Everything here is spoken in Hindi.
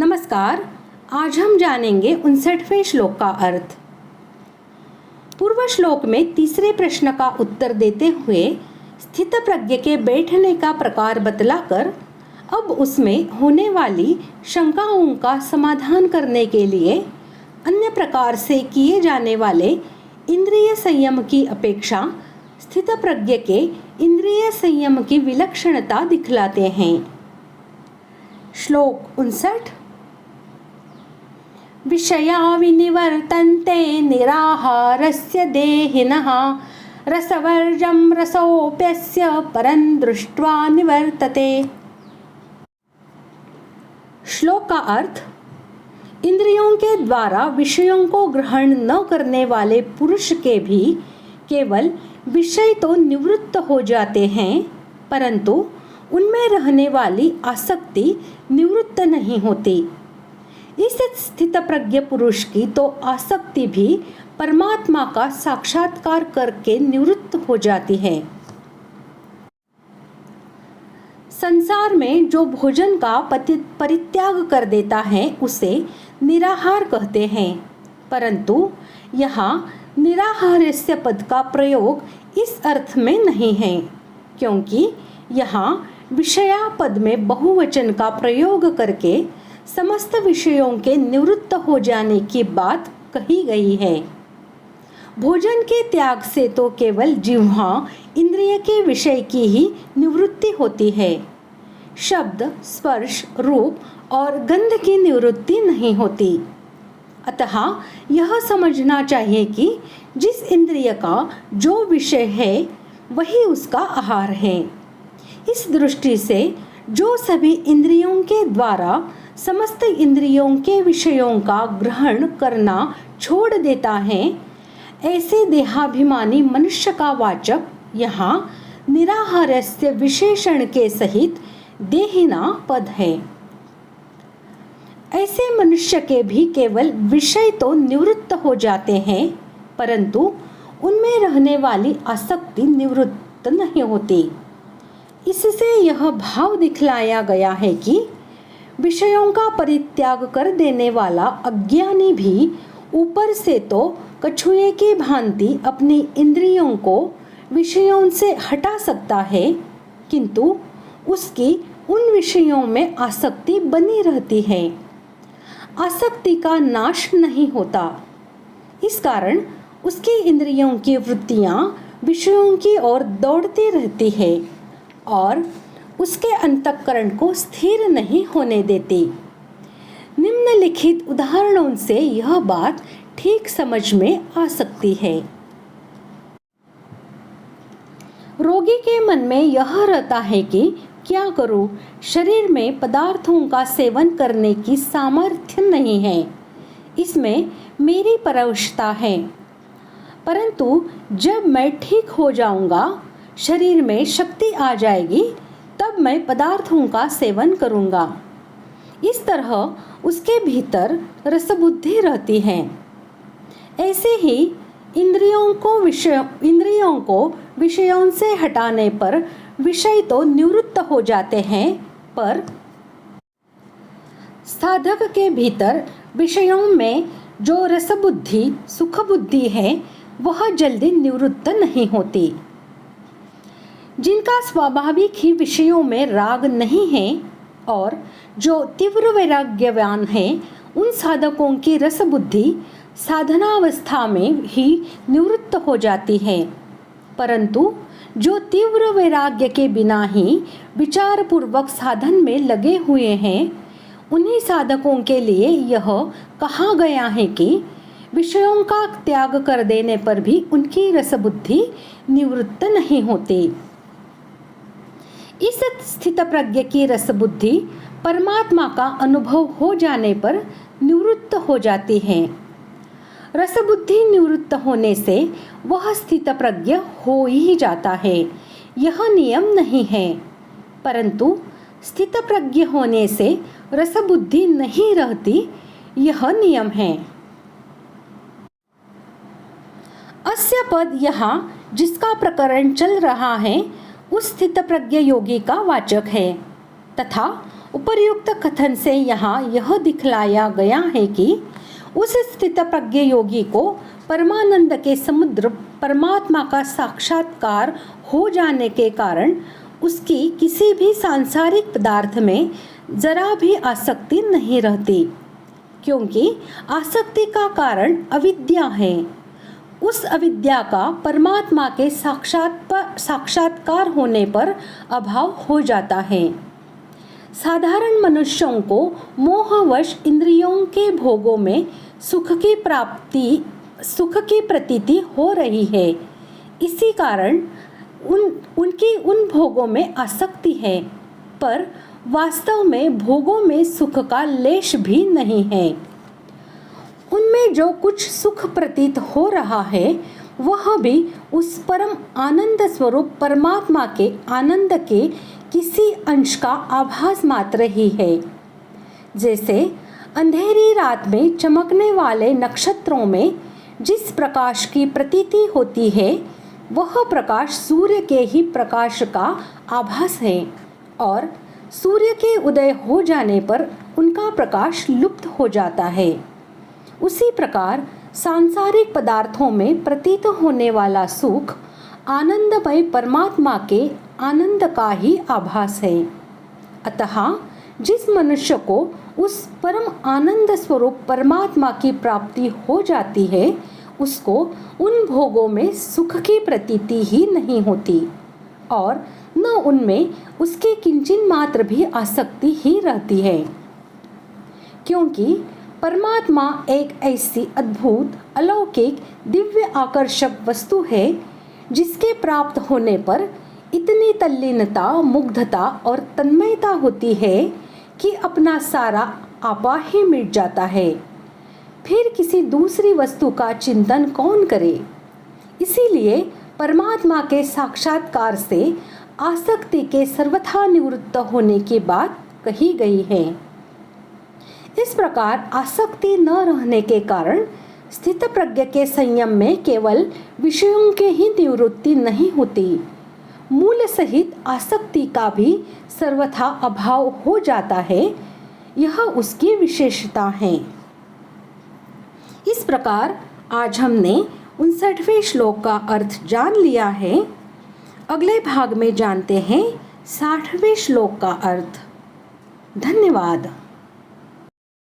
नमस्कार। आज हम जानेंगे 59वें श्लोक का अर्थ। पूर्व श्लोक में तीसरे प्रश्न का उत्तर देते हुए स्थितप्रज्ञ के बैठने का प्रकार बतलाकर अब उसमें होने वाली शंकाओं का समाधान करने के लिए अन्य प्रकार से किए जाने वाले इंद्रिय संयम की अपेक्षा स्थितप्रज्ञ के इंद्रिय संयम की विलक्षणता दिखलाते हैं। श्लोक 59। विषया विनिवर्तन्ते निराहारस्य देहिनः रसवर्जं रसोऽप्यस्य परं दृष्ट्वा निवर्तते। श्लोक का अर्थ, इंद्रियों के द्वारा विषयों को ग्रहण न करने वाले पुरुष के भी केवल विषय तो निवृत्त हो जाते हैं, परंतु उनमें रहने वाली आसक्ति निवृत्त नहीं होती। इस स्थितप्रज्ञ पुरुष की तो आसक्ति भी परमात्मा का साक्षात्कार करके निवृत्त हो जाती है। संसार में जो भोजन का परित्याग कर देता है उसे निराहार कहते हैं, परंतु यहाँ निराहारस्य पद का प्रयोग इस अर्थ में नहीं है, क्योंकि यहाँ विषया पद में बहुवचन का प्रयोग करके समस्त विषयों के निवृत्त हो जाने की बात कही गई है। भोजन के त्याग से तो केवल जिह्वा इंद्रिय के विषय की ही निवृत्ति होती है। शब्द, स्पर्श, रूप और गंध की निवृत्ति नहीं होती। अतः यह समझना चाहिए कि जिस इंद्रिय का जो विषय है वही उसका आहार है। इस दृष्टि से जो सभी इंद्रियों के द्वारा समस्त इंद्रियों के विषयों का ग्रहण करना छोड़ देता है, ऐसे देहाभिमानी मनुष्य का वाचक यहाँ निराहारस्य विशेषण के सहित देहिना पद है। ऐसे मनुष्य के भी केवल विषय तो निवृत्त हो जाते हैं, परंतु उनमें रहने वाली आसक्ति निवृत्त नहीं होती। इससे यह भाव दिखलाया गया है कि विषयों का परित्याग कर देने वाला अज्ञानी भी ऊपर से तो कछुए की भांति अपनी इंद्रियों को विषयों से हटा सकता है, किंतु उसकी उन विषयों में आसक्ति बनी रहती है। आसक्ति का नाश नहीं होता। इस कारण उसकी इंद्रियों की वृत्तियां विषयों की ओर दौड़ती रहती है और उसके अंतःकरण को स्थिर नहीं होने देती। निम्नलिखित उदाहरणों से यह बात ठीक समझ में आ सकती है। रोगी के मन में यह रहता है कि क्या करूं, शरीर में पदार्थों का सेवन करने की सामर्थ्य नहीं है, इसमें मेरी परवशता है, परंतु जब मैं ठीक हो जाऊंगा, शरीर में शक्ति आ जाएगी, तब मैं पदार्थों का सेवन करूंगा। इस तरह उसके भीतर रसबुद्धि रहती है। ऐसे ही इंद्रियों को विषयों से हटाने पर विषय तो निवृत्त हो जाते हैं, पर साधक के भीतर विषयों में जो रसबुद्धि, सुख बुद्धि है, वह जल्दी निवृत्त नहीं होती। जिनका स्वाभाविक ही विषयों में राग नहीं है और जो तीव्र वैराग्यवान है, उन साधकों की रसबुद्धि साधनावस्था में ही निवृत्त हो जाती है, परंतु जो तीव्र वैराग्य के बिना ही विचार पूर्वक साधन में लगे हुए हैं, उन्हीं साधकों के लिए यह कहा गया है कि विषयों का त्याग कर देने पर भी उनकी रसबुद्धि निवृत्त नहीं होती। इस स्थितप्रज्ञ की रसबुद्धि परमात्मा का अनुभव हो जाने पर निवृत्त हो जाती है। रसबुद्धि निवृत्त होने से वह स्थितप्रज्ञ हो ही जाता है, यह नियम नहीं है, परंतु स्थितप्रज्ञ होने से रसबुद्धि नहीं रहती, यह नियम है। अस्य पद यहाँ जिसका प्रकरण चल रहा है उस स्थितप्रज्ञ योगी का वाचक है, तथा उपर्युक्त कथन से यहाँ यह दिखलाया गया है कि उस स्थितप्रज्ञ योगी को परमानंद के समुद्र परमात्मा का साक्षात्कार हो जाने के कारण उसकी किसी भी सांसारिक पदार्थ में जरा भी आसक्ति नहीं रहती, क्योंकि आसक्ति का कारण अविद्या है। उस अविद्या का परमात्मा के साक्षात्कार होने पर अभाव हो जाता है। साधारण मनुष्यों को मोहवश इंद्रियों के भोगों में सुख की प्रतीति हो रही है। इसी कारण उनकी उन भोगों में आसक्ति है, पर वास्तव में भोगों में सुख का लेश भी नहीं है। उनमें जो कुछ सुख प्रतीत हो रहा है वह भी उस परम आनंद स्वरूप परमात्मा के आनंद के किसी अंश का आभास मात्र ही है। जैसे अंधेरी रात में चमकने वाले नक्षत्रों में जिस प्रकाश की प्रतीति होती है वह प्रकाश सूर्य के ही प्रकाश का आभास है, और सूर्य के उदय हो जाने पर उनका प्रकाश लुप्त हो जाता है। उसी प्रकार सांसारिक पदार्थों में प्रतीत होने वाला सुख आनंदमय परमात्मा के आनंद का ही आभास है। अतः जिस मनुष्य को उस परम आनंद स्वरूप परमात्मा की प्राप्ति हो जाती है उसको उन भोगों में सुख की प्रतीति ही नहीं होती, और न उनमें उसके किंचिन मात्र भी आसक्ति ही रहती है, क्योंकि परमात्मा एक ऐसी अद्भुत अलौकिक दिव्य आकर्षक वस्तु है जिसके प्राप्त होने पर इतनी तल्लीनता, मुग्धता और तन्मयता होती है कि अपना सारा आपा ही मिट जाता है। फिर किसी दूसरी वस्तु का चिंतन कौन करे। इसीलिए परमात्मा के साक्षात्कार से आसक्ति के सर्वथा निवृत्त होने की बात कही गई है। इस प्रकार आसक्ति न रहने के कारण स्थित प्रज्ञ के संयम में केवल विषयों के ही निवृत्ति नहीं होती, मूल सहित आसक्ति का भी सर्वथा अभाव हो जाता है। यह उसकी विशेषता है। इस प्रकार आज हमने 59वें श्लोक का अर्थ जान लिया है। अगले भाग में जानते हैं 60वें श्लोक का अर्थ। धन्यवाद।